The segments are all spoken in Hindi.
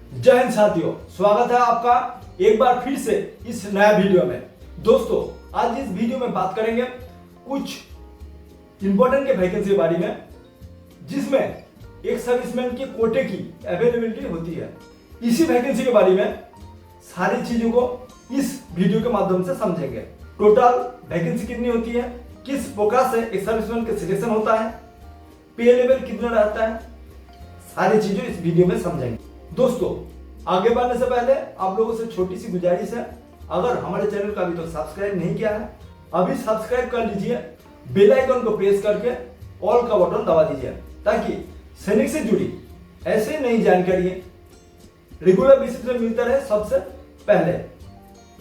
जय हिंद साथियों, स्वागत है आपका एक बार फिर से इस नया वीडियो में। दोस्तों, आज इस वीडियो में बात करेंगे कुछ इंपॉर्टेंट के वैकेंसी के बारे में, जिसमें एक सर्विसमैन के कोटे की अवेलेबिलिटी होती है। इसी वैकेंसी के बारे में सारी चीजों को इस वीडियो के माध्यम से समझेंगे। टोटल वैकेंसी कितनी होती है, किस प्रकार से एक सर्विसमैन का सिलेक्शन होता है, पे लेवल कितना रहता है, सारी चीजें इस वीडियो में समझेंगे। दोस्तों, आगे बढ़ने से पहले आप लोगों से छोटी सी गुजारिश है, अगर हमारे चैनल को अभी तक सब्सक्राइब नहीं किया है अभी सब्सक्राइब कर लीजिए, बेल आइकन को प्रेस करके ऑल का बटन दबा दीजिए, ताकि सैनिक से जुड़ी ऐसे नई जानकारी रेगुलर बेसिस पे मिलता रहे सबसे पहले।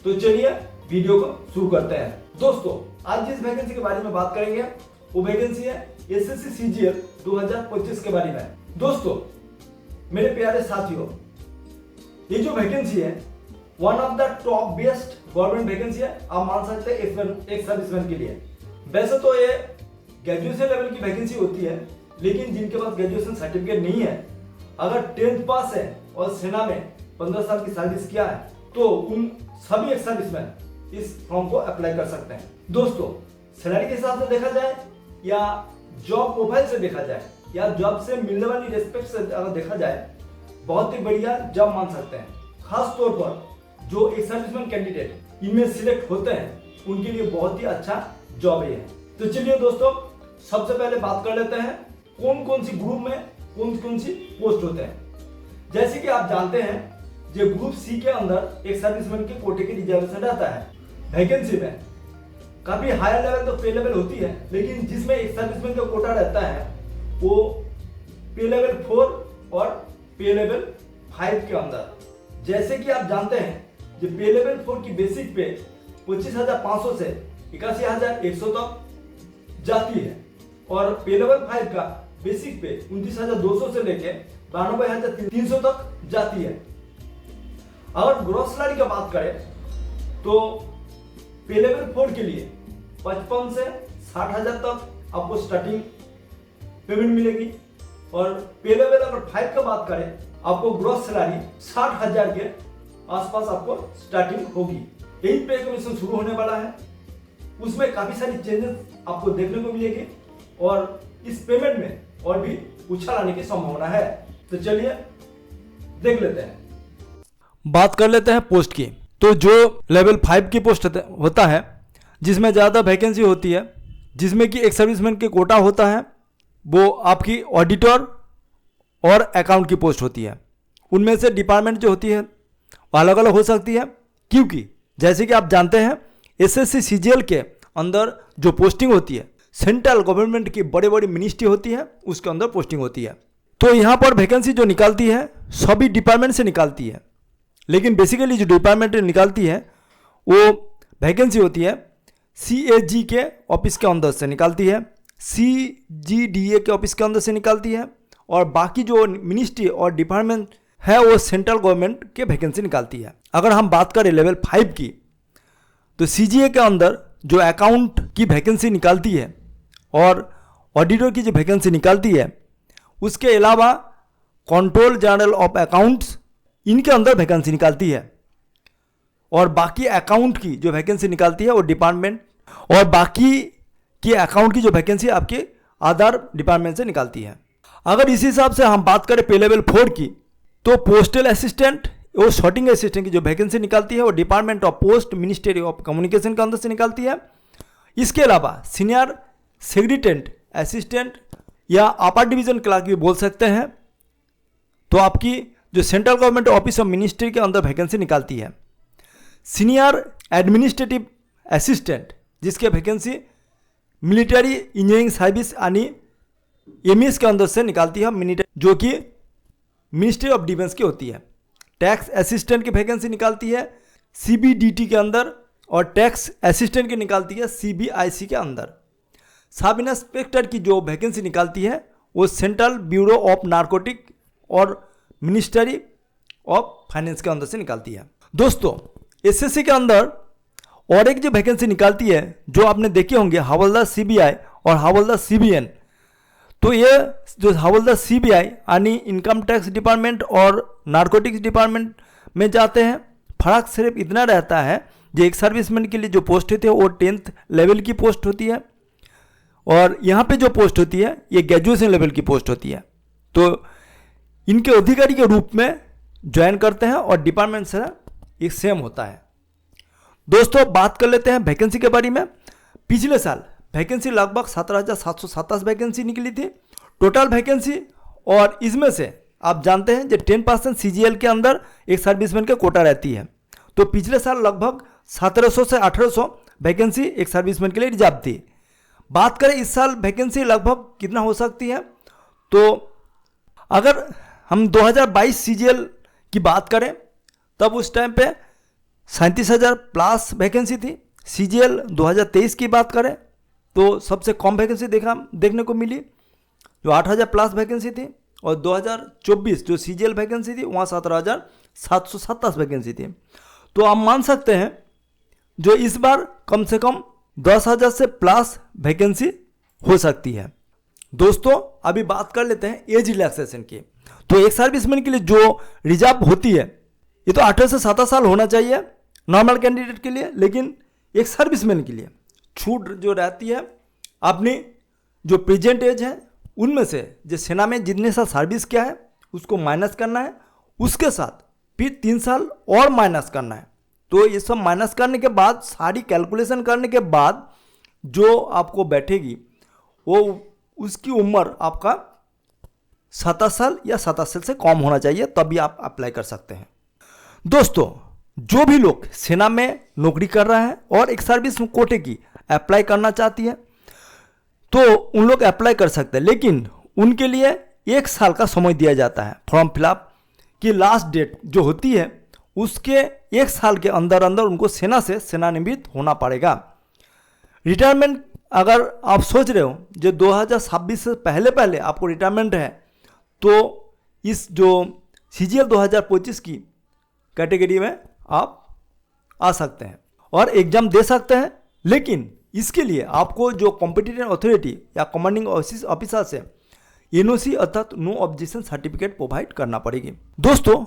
तो चलिए वीडियो को शुरू करते हैं। दोस्तों, आज जिस वैकेंसी के बारे में बात करेंगे वो वैकेंसी है एसएससी सीजीएल 2025 के बारे में। दोस्तों, मेरे प्यारे साथियों, ये जो वैकेंसी है one of the top best government vacancy है। आप मान सकते हैं एक सर्विसमैन के लिए। वैसे तो ये ग्रेजुएशन लेवल की वैकेंसी होती है, लेकिन जिनके पास ग्रेजुएशन सर्टिफिकेट नहीं है, अगर 10th पास है और सेना में 15 साल की सर्विस किया है, तो उन सभी एक सर्विसमैन इस फॉर्म को अप्लाई कर सकते हैं। दोस्तों, सैलरी के हिसाब से देखा जाए या जॉब प्रोफाइल से देखा जाए या जॉब से मिलने वाली रेस्पेक्ट से अगर देखा जाए, बहुत ही बढ़िया जॉब मान सकते हैं। खास तौर पर जो एक सर्विसमैन कैंडिडेट इनमें सिलेक्ट होते हैं उनके लिए बहुत ही अच्छा जॉब है। तो चलिए दोस्तों, सबसे पहले बात कर लेते हैं कौन कौन सी ग्रुप में कौन कौन सी पोस्ट होते हैं। जैसे कि आप जानते हैं, जो ग्रुप सी के अंदर एक सर्विसमैन के कोटे की रिजर्वेशन रहता है। वैकेंसी में काफी हायर लेवल तो पे लेवल होती है, लेकिन जिसमें एक सर्विसमैन का कोटा रहता है वो पे लेवल 4 और पे लेवल 5 के अंदर। जैसे कि आप जानते हैं, जो पे लेवल 4 की बेसिक पे 25,500 से 81,100 तक जाती है, और पे लेवल 5 का बेसिक पे 29,200 से लेके 92,300 तक जाती है। अगर ग्रॉस सैलरी की बात करें तो पे लेवल 4 के लिए 55 से 60,000 तक आपको स्टार्टिंग पेमेंट मिलेगी, और पे लेवल अगर 5 का बात करें आपको ग्रॉस सैलरी 60,000 के आसपास आपको स्टार्टिंग होगी। यही पे कमीशन शुरू होने वाला है, उसमें काफी सारी चेंजेस आपको देखने को मिलेगी, और इस पेमेंट में और भी उछाल आने की संभावना है। तो चलिए देख लेते हैं। बात कर लेते हैं पोस्ट की। तो जो लेवल 5 की पोस्ट होता है, जिसमें ज़्यादा वैकेंसी होती है, जिसमें कि एक सर्विसमैन के कोटा होता है, वो आपकी ऑडिटर और अकाउंट की पोस्ट होती है। उनमें से डिपार्टमेंट जो होती है वो अलग अलग हो सकती है, क्योंकि जैसे कि आप जानते हैं एसएससी सीजीएल के अंदर जो पोस्टिंग होती है सेंट्रल गवर्नमेंट की बड़ी बड़ी मिनिस्ट्री होती है, उसके अंदर पोस्टिंग होती है। तो यहाँ पर वैकेंसी जो निकालती है सभी डिपार्टमेंट से निकालती है, लेकिन बेसिकली जो डिपार्टमेंट निकालती है वो वैकेंसी होती है CAG के ऑफिस के अंदर से निकालती है, CGDA के ऑफिस के अंदर से निकालती है, और बाकी जो मिनिस्ट्री और डिपार्टमेंट है वो सेंट्रल गवर्नमेंट के वैकेंसी निकालती है। अगर हम बात करें लेवल 5 की, तो CGA के अंदर जो अकाउंट की वैकेंसी निकालती है और ऑडिटर की जो वैकेंसी निकालती है, उसके अलावा कंट्रोल जनरल ऑफ अकाउंट्स इनके अंदर वैकेंसी निकालती है, और बाकी अकाउंट की जो वैकेंसी निकालती है वो डिपार्टमेंट, और बाकी की अकाउंट की जो वैकेंसी आपके आधार डिपार्टमेंट से निकालती है। अगर इसी हिसाब से हम बात करें पे लेवल 4 की, तो पोस्टल असिस्टेंट और शॉर्टिंग असिस्टेंट की जो वैकेंसी निकालती है वो department of post ministry of communication के अंदर से निकालती है। इसके अलावा सीनियर सेक्रेटेरिएट असिस्टेंट या अपर डिवीजन क्लर्क भी बोल सकते हैं, तो आपकी जो central government office of ministry के अंदर वैकेंसी निकालती है। सीनियर एडमिनिस्ट्रेटिव असिस्टेंट, जिसके वैकेंसी मिलिट्री इंजीनियरिंग सर्विस यानी MES के अंदर से निकालती है, जो कि मिनिस्ट्री ऑफ डिफेंस की होती है। टैक्स असिस्टेंट की वैकेंसी निकालती है CBDT के अंदर, और टैक्स असिस्टेंट की निकालती है CBIC के अंदर। सब इंस्पेक्टर की जो वैकेंसी निकालती है वो सेंट्रल ब्यूरो ऑफ नारकोटिक और मिनिस्ट्री ऑफ फाइनेंस के अंदर से निकालती है। दोस्तों, एसएससी के अंदर और एक जो वैकेंसी निकालती है, जो आपने देखे होंगे हवलदार CBI और हवलदार CBN, तो ये जो हवलदार CBI यानी इनकम टैक्स डिपार्टमेंट और नारकोटिक्स डिपार्टमेंट में जाते हैं। फर्क सिर्फ इतना रहता है जो एक सर्विसमैन के लिए जो पोस्ट होती है वो 10th लेवल की पोस्ट होती है और यहाँ पे जो पोस्ट होती है ये ग्रेजुएशन लेवल की पोस्ट होती है। तो इनके अधिकारी के रूप में ज्वाइन करते हैं और डिपार्टमेंट से एक सेम होता है। दोस्तों बात कर लेते हैं वैकेंसी के बारे में। पिछले साल वैकेंसी लगभग 17,727 वैकेंसी निकली थी टोटल वैकेंसी, और इसमें से आप जानते हैं जो 10% CGL के अंदर एक सर्विसमैन के कोटा रहती है। तो पिछले साल लगभग 1700 से 1800 वैकेंसी एक सर्विसमैन के लिए रिजर्व थी। बात करें इस साल वैकेंसी लगभग कितना हो सकती है, तो अगर हम 2022 CGL की बात करें तब उस टाइम पे 37,000 प्लस वैकेंसी थी। CGL 2023 की बात करें तो सबसे कम वैकेंसी देखने को मिली जो 8,000 प्लस वैकेंसी थी, और 2024 जो CGL वैकेंसी थी वहाँ 17,727 वैकेंसी थी। तो आप मान सकते हैं जो इस बार कम से कम 10,000 से प्लस वैकेंसी हो सकती है। दोस्तों अभी बात कर लेते हैं एज रिलैक्सेशन की। तो एक सर्विसमैन के लिए जो रिजर्व होती है ये तो 18 से 17 साल होना चाहिए नॉर्मल कैंडिडेट के लिए, लेकिन एक सर्विसमैन के लिए छूट जो रहती है अपनी जो प्रेजेंट एज है उनमें से जो सेना में जितने साल सर्विस किया है उसको माइनस करना है, उसके साथ फिर 3 साल और माइनस करना है। तो ये सब माइनस करने के बाद सारी कैलकुलेशन करने के बाद जो आपको बैठेगी वो उसकी उम्र आपका 27 साल या 27 साल से कम होना चाहिए, तभी आप अप्लाई कर सकते हैं। दोस्तों जो भी लोग सेना में नौकरी कर रहा है और एक सर्विस कोटे की अप्लाई करना चाहती है तो उन लोग अप्लाई कर सकते हैं, लेकिन उनके लिए 1 साल का समय दिया जाता है। फॉर्म फिलअप की लास्ट डेट जो होती है उसके 1 साल के अंदर अंदर उनको सेना से सेवानिवृत्त होना पड़ेगा। रिटायरमेंट अगर आप सोच रहे हो जो 2026 से पहले आपको रिटायरमेंट है तो इस जो CGL 2025 की कैटेगरी में आप आ सकते हैं और एग्ज़ाम दे सकते हैं, लेकिन इसके लिए आपको जो कॉम्पिटिटिव अथॉरिटी या कमांडिंग ऑफिसर से NOC अर्थात नो ऑब्जेक्शन सर्टिफिकेट प्रोवाइड करना पड़ेगी। दोस्तों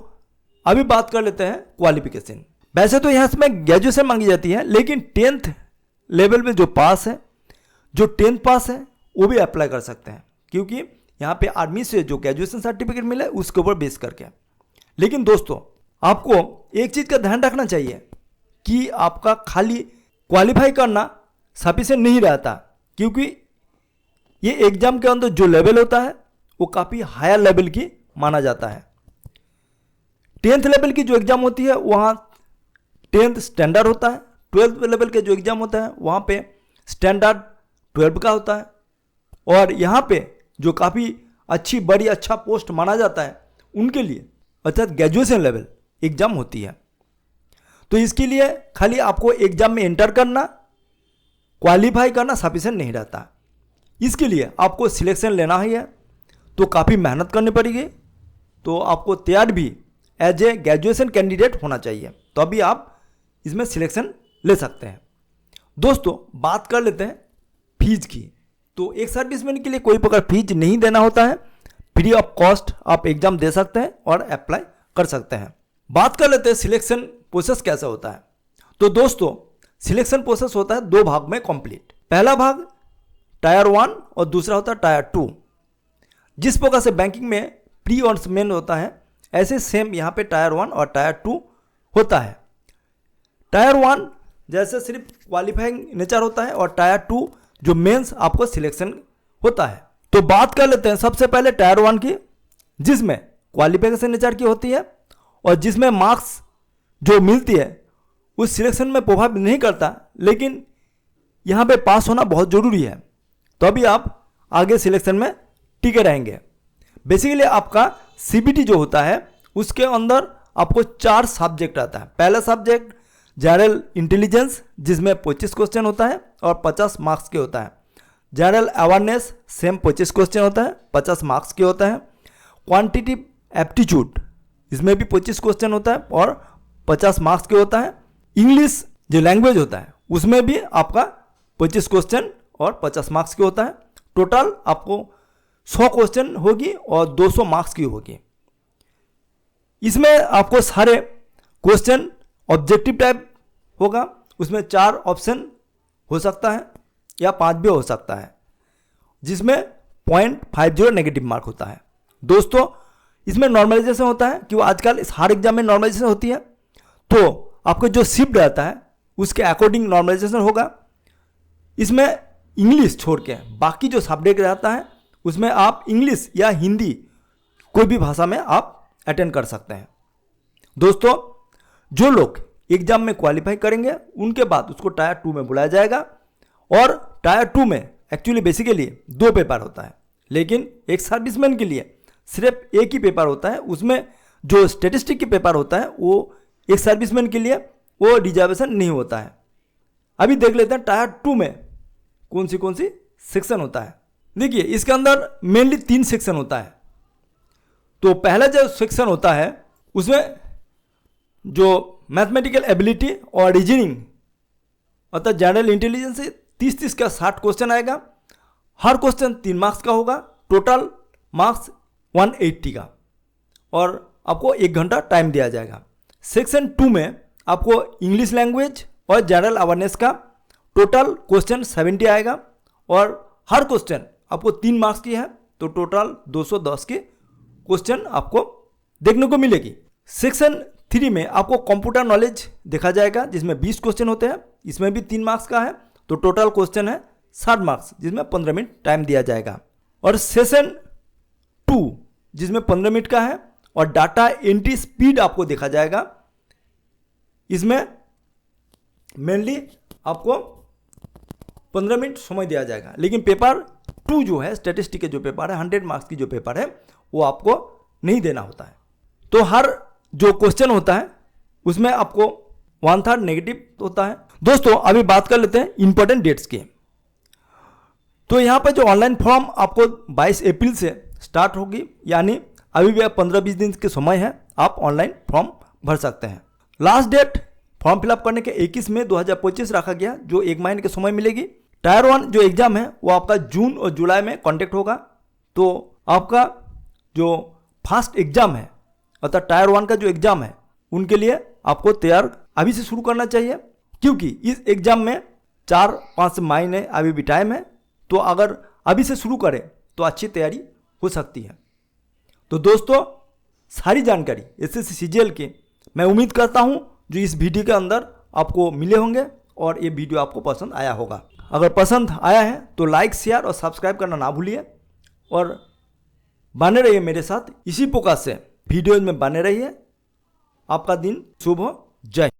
अभी बात कर लेते हैं क्वालिफिकेशन। वैसे तो यहाँ इसमें ग्रेजुएशन मांगी जाती है, लेकिन 10th लेवल में जो पास है, जो 10th पास है वो भी अप्लाई कर सकते हैं, क्योंकि यहाँ पे आर्मी से जो ग्रेजुएशन सर्टिफिकेट मिला है उसके ऊपर बेस करके। लेकिन दोस्तों आपको एक चीज़ का ध्यान रखना चाहिए कि आपका खाली क्वालिफाई करना सफिशिएंट नहीं रहता, क्योंकि ये एग्जाम के अंदर जो लेवल होता है वो काफ़ी हायर लेवल की माना जाता है। 10th लेवल की जो एग्ज़ाम होती है वहाँ 10th स्टैंडर्ड होता है, 12th लेवल के जो एग्ज़ाम होता है वहाँ पे स्टैंडर्ड 12 का होता है, और यहाँ पे जो काफ़ी अच्छी बड़ी अच्छा पोस्ट माना जाता है उनके लिए अर्थात ग्रेजुएशन लेवल एग्ज़ाम होती है। तो इसके लिए खाली आपको एग्ज़ाम में एंटर करना क्वालिफाई करना सफिशिएंट नहीं रहता, इसके लिए आपको सिलेक्शन लेना ही है तो काफ़ी मेहनत करनी पड़ेगी। तो आपको तैयार भी एज ए ग्रेजुएशन कैंडिडेट होना चाहिए, तो अभी आप इसमें सिलेक्शन ले सकते हैं। दोस्तों बात कर लेते हैं फीस की। तो एक सर्विसमैन के लिए कोई प्रकार फीस नहीं देना होता है, फ्री ऑफ कॉस्ट आप एग्जाम दे सकते हैं और अप्लाई कर सकते हैं। बात कर लेते हैं सिलेक्शन प्रोसेस कैसा होता है। तो दोस्तों सिलेक्शन प्रोसेस होता है 2 भाग में कंप्लीट। पहला भाग टायर 1 और दूसरा होता है टायर 2। जिस प्रकार से बैंकिंग में प्री और मेन होता है ऐसे सेम यहाँ पे टायर 1 और टायर 2 होता है। टायर 1 जैसे सिर्फ क्वालिफाइंग नेचर होता है और टायर 2 जो मेंस आपको सिलेक्शन होता है। तो बात कर लेते हैं सबसे पहले टायर 1 की, जिसमें क्वालिफिकेशन नेचर की होती है और जिसमें मार्क्स जो मिलती है उस सिलेक्शन में प्रभाव नहीं करता, लेकिन यहाँ पे पास होना बहुत ज़रूरी है, तो अभी आप आगे सिलेक्शन में टिके रहेंगे। बेसिकली आपका CBT जो होता है उसके अंदर आपको 4 सब्जेक्ट आता है। पहला सब्जेक्ट जनरल इंटेलिजेंस जिसमें 25 क्वेश्चन होता है और 50 मार्क्स के होता है। जनरल अवेयरनेस सेम 25 क्वेश्चन होता है, 50 मार्क्स के होता है। क्वांटिटिव एप्टीट्यूड इसमें भी 25 क्वेश्चन होता है और 50 मार्क्स के होता है। इंग्लिश जो लैंग्वेज होता है उसमें भी आपका 25 क्वेश्चन और 50 मार्क्स के होता है। टोटल आपको 100 क्वेश्चन होगी और 200 मार्क्स की होगी। इसमें आपको सारे क्वेश्चन ऑब्जेक्टिव टाइप होगा, उसमें 4 ऑप्शन हो सकता है या 5 भी हो सकता है, जिसमें 0.50 नेगेटिव मार्क होता है। दोस्तों इसमें नॉर्मलाइजेशन होता है कि वो आजकल इस हर एग्जाम में नॉर्मलाइजेशन होती है, तो आपको जो शिफ्ट रहता है उसके अकॉर्डिंग नॉर्मलाइजेशन होगा। इसमें इंग्लिश छोड़ के बाकी जो सब्जेक्ट रहता है उसमें आप इंग्लिश या हिंदी कोई भी भाषा में आप अटेंड कर सकते हैं। दोस्तों जो लोग एग्जाम में क्वालिफाई करेंगे उनके बाद उसको टायर 2 में बुलाया जाएगा, और टायर 2 में एक्चुअली बेसिकली 2 पेपर होता है, लेकिन एक सर्विसमैन के लिए सिर्फ एक ही पेपर होता है। उसमें जो स्टैटिस्टिक के पेपर होता है वो एक सर्विसमैन के लिए वो रिजर्वेशन नहीं होता है। अभी देख लेते हैं टायर 2 में कौन सी सेक्शन होता है। देखिए इसके अंदर मेनली 3 सेक्शन होता है। तो पहला जो सेक्शन होता है उसमें जो मैथमेटिकल एबिलिटी और रीजनिंग अर्थात जनरल इंटेलिजेंस से 30 का 60 क्वेश्चन आएगा। हर क्वेश्चन 3 मार्क्स का होगा, टोटल मार्क्स 180 का, और आपको 1 घंटा टाइम दिया जाएगा। सेक्शन 2 में आपको इंग्लिश लैंग्वेज और जनरल अवेयरनेस का टोटल क्वेश्चन 70 आएगा, और हर क्वेश्चन आपको 3 मार्क्स की है, तो टोटल 210 के क्वेश्चन आपको देखने को मिलेगी। सेक्शन 3 में आपको कंप्यूटर नॉलेज देखा जाएगा, जिसमें 20 क्वेश्चन होते हैं, इसमें भी 3 मार्क्स का है, तो टोटल क्वेश्चन है 60 मार्क्स, जिसमें 15 मिनट टाइम दिया जाएगा। और सेशन 2 जिसमें 15 मिनट का है, और डाटा एंट्री स्पीड आपको देखा जाएगा। इसमें मेनली आपको 15 मिनट समय दिया जाएगा, लेकिन पेपर 2 जो है स्टैटिस्टिक के जो पेपर है 100 मार्क्स की जो पेपर है वो आपको नहीं देना होता है। तो हर जो क्वेश्चन होता है उसमें आपको 1/3 नेगेटिव होता है। दोस्तों अभी बात कर लेते हैं इंपॉर्टेंट डेट्स की। तो यहाँ पर जो ऑनलाइन फॉर्म आपको 22 अप्रैल से स्टार्ट होगी, यानी अभी भी 15-20 दिन के समय है, आप ऑनलाइन फॉर्म भर सकते हैं। लास्ट डेट फॉर्म फिलअप करने के 21 मई 2025 रखा गया, जो 1 महीने के समय मिलेगी। टायर 1 जो एग्जाम है वो आपका जून और जुलाई में कॉन्टेक्ट होगा। तो आपका जो फर्स्ट एग्जाम है अर्थात टायर 1 का जो एग्जाम है उनके लिए आपको तैयार अभी से शुरू करना चाहिए, क्योंकि इस एग्जाम में 4-5 महीने अभी भी टाइम है। तो अगर अभी से शुरू करें तो अच्छी तैयारी हो सकती है। तो दोस्तों सारी जानकारी एसएससी सीजीएल की मैं उम्मीद करता हूं जो इस वीडियो के अंदर आपको मिले होंगे, और ये वीडियो आपको पसंद आया होगा। अगर पसंद आया है तो लाइक, शेयर और सब्सक्राइब करना ना भूलिए, और बने रहिए मेरे साथ इसी प्रकार से वीडियो में बने रहिए। आपका दिन शुभ हो। जय।